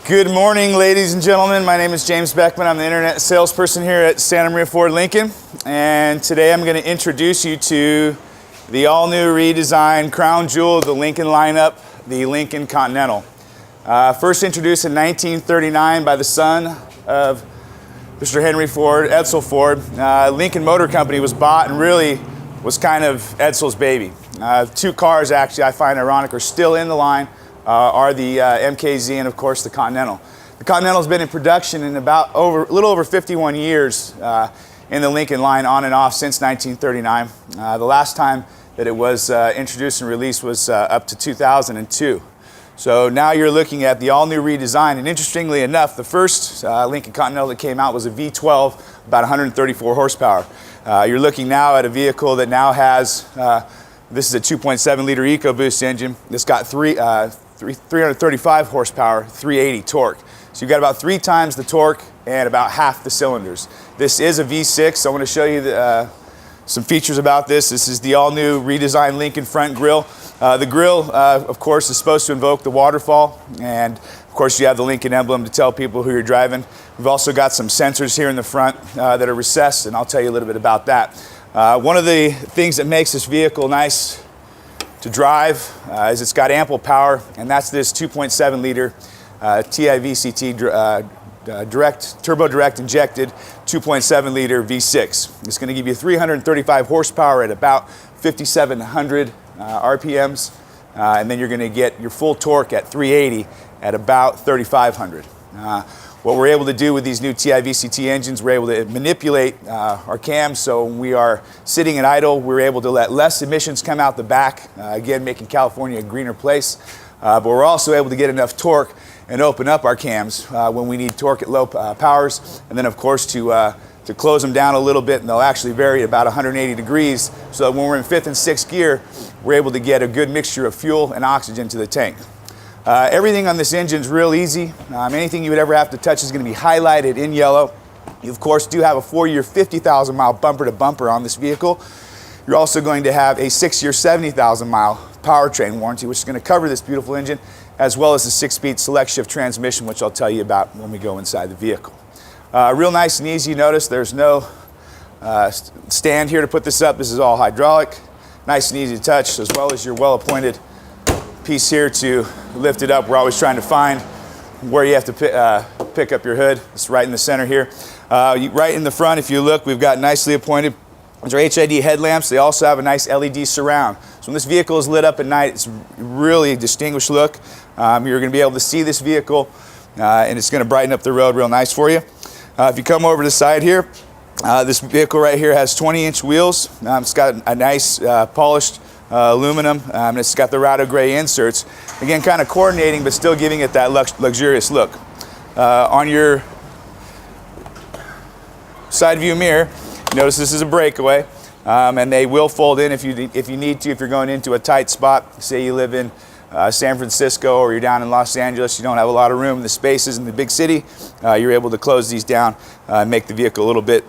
Good morning, ladies and gentlemen. My name is James Beckman. I'm the internet salesperson here at Santa Maria Ford Lincoln. And today I'm going to introduce you to the all-new redesigned crown jewel of the Lincoln lineup, the Lincoln Continental. First introduced in 1939 by the son of Mr. Henry Ford, Edsel Ford. Lincoln Motor Company was bought and really was kind of Edsel's baby. Two cars, actually, I find ironic, are still in the line. Are the MKZ and of course the Continental. The Continental has been in production in about a little over 51 years in the Lincoln line, on and off since 1939. The last time that it was introduced and released was up to 2002. So now you're looking at the all-new redesign, and interestingly enough, the first Lincoln Continental that came out was a V12, about 134 horsepower. You're looking now at a vehicle that now has, this is a 2.7 liter EcoBoost engine. It's got 335 horsepower, 380 torque. So you've got about 3 times the torque and about half the cylinders. This is a V6. So I want to show you some features about this. This is the all-new redesigned Lincoln front grille. The grille, of course, is supposed to invoke the waterfall, and of course you have the Lincoln emblem to tell people who you're driving. We've also got some sensors here in the front that are recessed, and I'll tell you a little bit about that. One of the things that makes this vehicle nice to drive is it's got ample power, and that's this 2.7 liter TIVCT turbo direct injected 2.7 liter V6. It's going to give you 335 horsepower at about 5,700 RPMs, and then you're going to get your full torque at 380 at about 3,500. What we're able to do with these new TIVCT engines, we're able to manipulate our cams, so when we are sitting at idle, we're able to let less emissions come out the back, again making California a greener place. But we're also able to get enough torque and open up our cams when we need torque at low powers, and then of course to close them down a little bit, and they'll actually vary at about 180 degrees, so that when we're in 5th and 6th gear, we're able to get a good mixture of fuel and oxygen to the tank. Everything on this engine is real easy. Anything you would ever have to touch is going to be highlighted in yellow. You of course do have a 4-year 50,000 mile bumper to bumper on this vehicle. You're also going to have a 6-year 70,000 mile powertrain warranty, which is going to cover this beautiful engine, as well as the 6-speed select shift transmission, which I'll tell you about when we go inside the vehicle. Real nice and easy. Notice there's no stand here to put this up. This is all hydraulic. Nice and easy to touch, as well as your well-appointed piece here to lift it up. We're always trying to find where you have to pick up your hood. It's right in the center here. Right in the front, if you look, we've got nicely appointed. These are HID headlamps. They also have a nice LED surround. So when this vehicle is lit up at night, it's really a distinguished look. You're going to be able to see this vehicle, and it's going to brighten up the road real nice for you. If you come over to the side here, this vehicle right here has 20-inch wheels. It's got a nice polished aluminum, and it's got the Rado gray inserts. Again, kind of coordinating, but still giving it that luxurious look. On your side view mirror, notice this is a breakaway, and they will fold in if you need to. If you're going into a tight spot, say you live in San Francisco or you're down in Los Angeles, you don't have a lot of room in the spaces in the big city, you're able to close these down and make the vehicle a little bit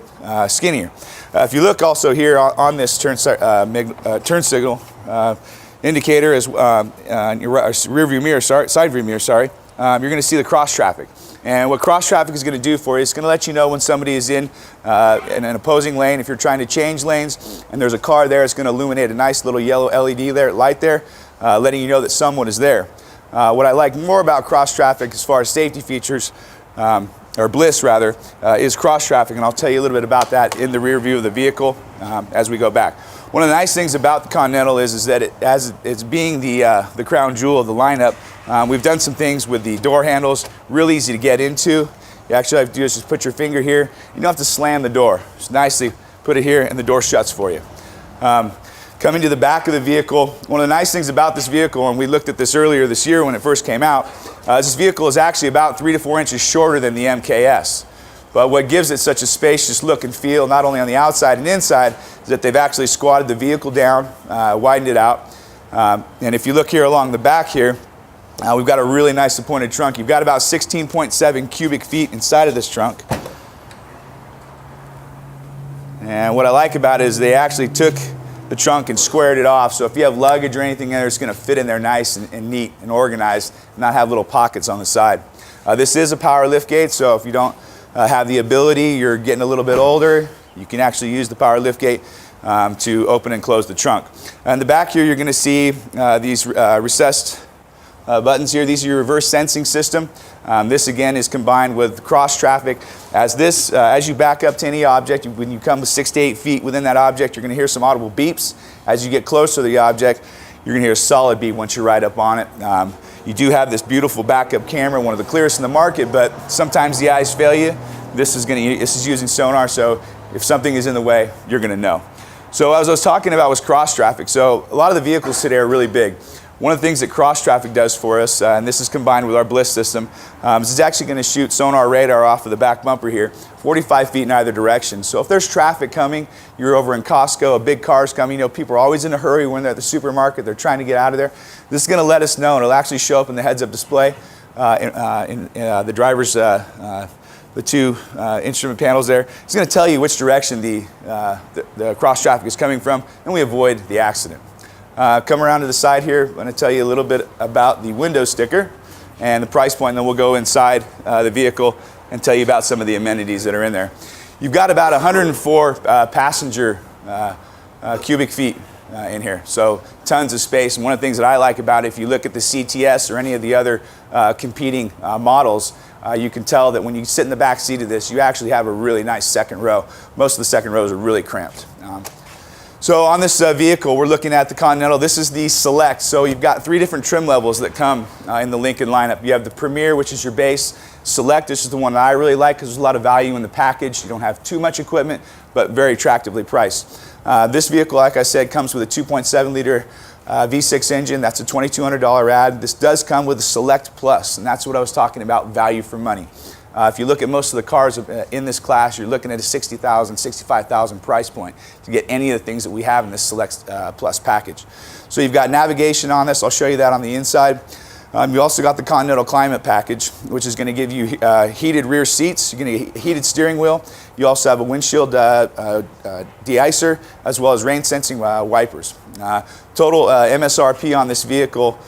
skinnier. If you look also here on this turn signal indicator, as your rear view mirror, side view mirror, you're going to see the cross traffic. And what cross traffic is going to do for you is it's going to let you know when somebody is in an opposing lane. If you're trying to change lanes and there's a car there, it's going to illuminate a nice little yellow LED light there, letting you know that someone is there. What I like more about cross traffic as far as safety features, or bliss rather, is cross traffic, and I'll tell you a little bit about that in the rear view of the vehicle as we go back. One of the nice things about the Continental is that as it's being the crown jewel of the lineup, we've done some things with the door handles, real easy to get into. You actually have to do is just put your finger here. You don't have to slam the door. Just nicely put it here and the door shuts for you. Coming to the back of the vehicle, one of the nice things about this vehicle, and we looked at this earlier this year when it first came out, this vehicle is actually about 3 to 4 inches shorter than the MKS. But what gives it such a spacious look and feel, not only on the outside and inside, is that they've actually squatted the vehicle down, widened it out. And if you look here along the back here, we've got a really nice appointed trunk. You've got about 16.7 cubic feet inside of this trunk. And what I like about it is they actually took the trunk and squared it off, so if you have luggage or anything in there, it's going to fit in there nice and neat and organized, and not have little pockets on the side. This is a power lift gate, so if you don't have the ability, you're getting a little bit older, you can actually use the power lift gate to open and close the trunk. In the back here, you're going to see these recessed buttons here. These are your reverse sensing system. This again is combined with cross traffic. As you back up to any object, when you come 6 to 8 feet within that object, you're going to hear some audible beeps. As you get closer to the object, you're going to hear a solid beep once you're right up on it. You do have this beautiful backup camera, one of the clearest in the market, but sometimes the eyes fail you. This is using sonar, so if something is in the way, you're going to know. So as I was talking about was cross traffic. So a lot of the vehicles today are really big. One of the things that cross traffic does for us, and this is combined with our Bliss system, is it's actually going to shoot sonar radar off of the back bumper here, 45 feet in either direction. So if there's traffic coming, you're over in Costco, a big car's coming, you know, people are always in a hurry when they're at the supermarket, they're trying to get out of there. This is going to let us know, and it'll actually show up in the heads-up display in the driver's, the two instrument panels there. It's going to tell you which direction the cross traffic is coming from, and we avoid the accident. Come around to the side here. I'm going to tell you a little bit about the window sticker and the price point, and then we'll go inside the vehicle and tell you about some of the amenities that are in there. You've got about 104 passenger cubic feet in here, so tons of space. And one of the things that I like about it, if you look at the CTS or any of the other competing models, you can tell that when you sit in the back seat of this, you actually have a really nice second row. Most of the second rows are really cramped. So on this vehicle, we're looking at the Continental. This is the Select. So you've got 3 different trim levels that come in the Lincoln lineup. You have the Premier, which is your base. Select, this is the one that I really like because there's a lot of value in the package. You don't have too much equipment, but very attractively priced. This vehicle, like I said, comes with a 2.7 liter V6 engine. That's a $2,200 ad. This does come with a Select Plus, and that's what I was talking about, value for money. If you look at most of the cars in this class, you're looking at a $60,000, $65,000 price point to get any of the things that we have in this Select Plus package. So you've got navigation on this. I'll show you that on the inside. You also got the Continental Climate Package, which is going to give you heated rear seats. You're going to get a heated steering wheel. You also have a windshield de-icer, as well as rain sensing wipers. Total MSRP on this vehicle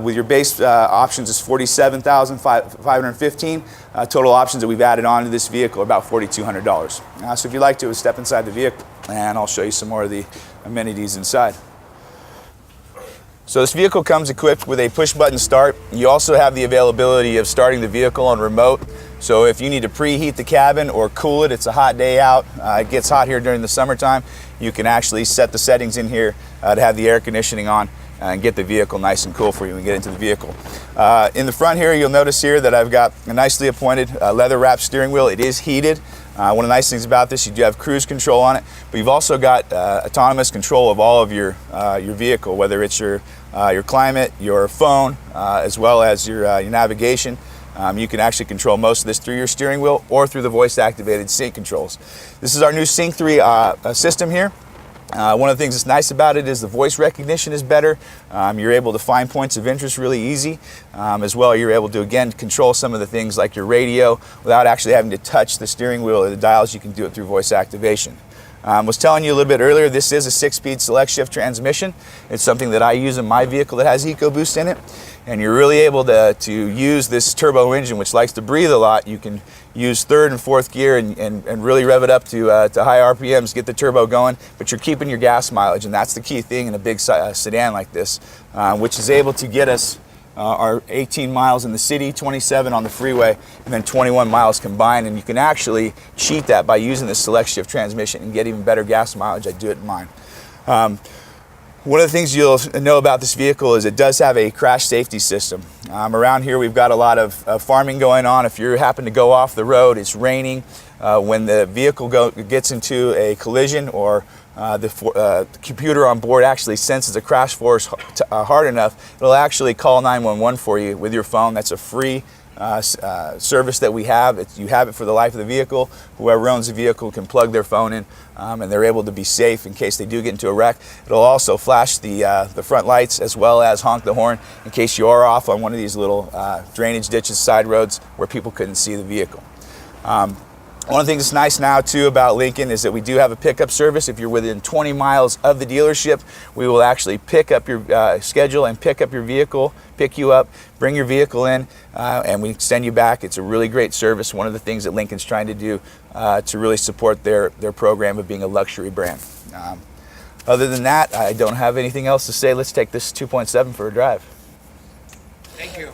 with your base options is $47,515. Total options that we've added on to this vehicle are about $4,200. So if you'd like to, step inside the vehicle and I'll show you some more of the amenities inside. So this vehicle comes equipped with a push button start. You also have the availability of starting the vehicle on remote. So if you need to preheat the cabin or cool it, it's a hot day out, it gets hot here during the summertime, you can actually set the settings in here to have the air conditioning on and get the vehicle nice and cool for you and get into the vehicle. In the front here, you'll notice here that I've got a nicely appointed leather wrapped steering wheel. It is heated. One of the nice things about this, you do have cruise control on it, but you've also got autonomous control of all of your vehicle, whether it's your climate, your phone, as well as your navigation. You can actually control most of this through your steering wheel or through the voice-activated sync controls. This is our new Sync 3 system here. One of the things that's nice about it is the voice recognition is better. You're able to find points of interest really easy. As well, you're able to, again, control some of the things like your radio without actually having to touch the steering wheel or the dials. You can do it through voice activation. I was telling you a little bit earlier, this is a 6-speed select shift transmission. It's something that I use in my vehicle that has EcoBoost in it. And you're really able to use this turbo engine, which likes to breathe a lot. You can use 3rd and 4th gear and really rev it up to high RPMs, get the turbo going, but you're keeping your gas mileage, and that's the key thing in a big sedan like this, which is able to get us our 18 miles in the city, 27 on the freeway, and then 21 miles combined. And you can actually cheat that by using this select shift transmission and get even better gas mileage. I do it in mine. One of the things you'll know about this vehicle is it does have a crash safety system. Around here we've got a lot of farming going on. If you happen to go off the road, it's raining, when the vehicle gets into a collision or the computer on board actually senses a crash force hard enough, it'll actually call 911 for you with your phone. That's a free service that we have. You have it for the life of the vehicle. Whoever owns the vehicle can plug their phone in and they're able to be safe in case they do get into a wreck. It'll also flash the front lights as well as honk the horn in case you are off on one of these little drainage ditches, side roads where people couldn't see the vehicle. One of the things that's nice now too about Lincoln is that we do have a pickup service. If you're within 20 miles of the dealership, we will actually pick up your schedule and pick up your vehicle, pick you up, bring your vehicle in, and we send you back. It's a really great service. One of the things that Lincoln's trying to do to really support their program of being a luxury brand. Other than that, I don't have anything else to say. Let's take this 2.7 for a drive. Thank you.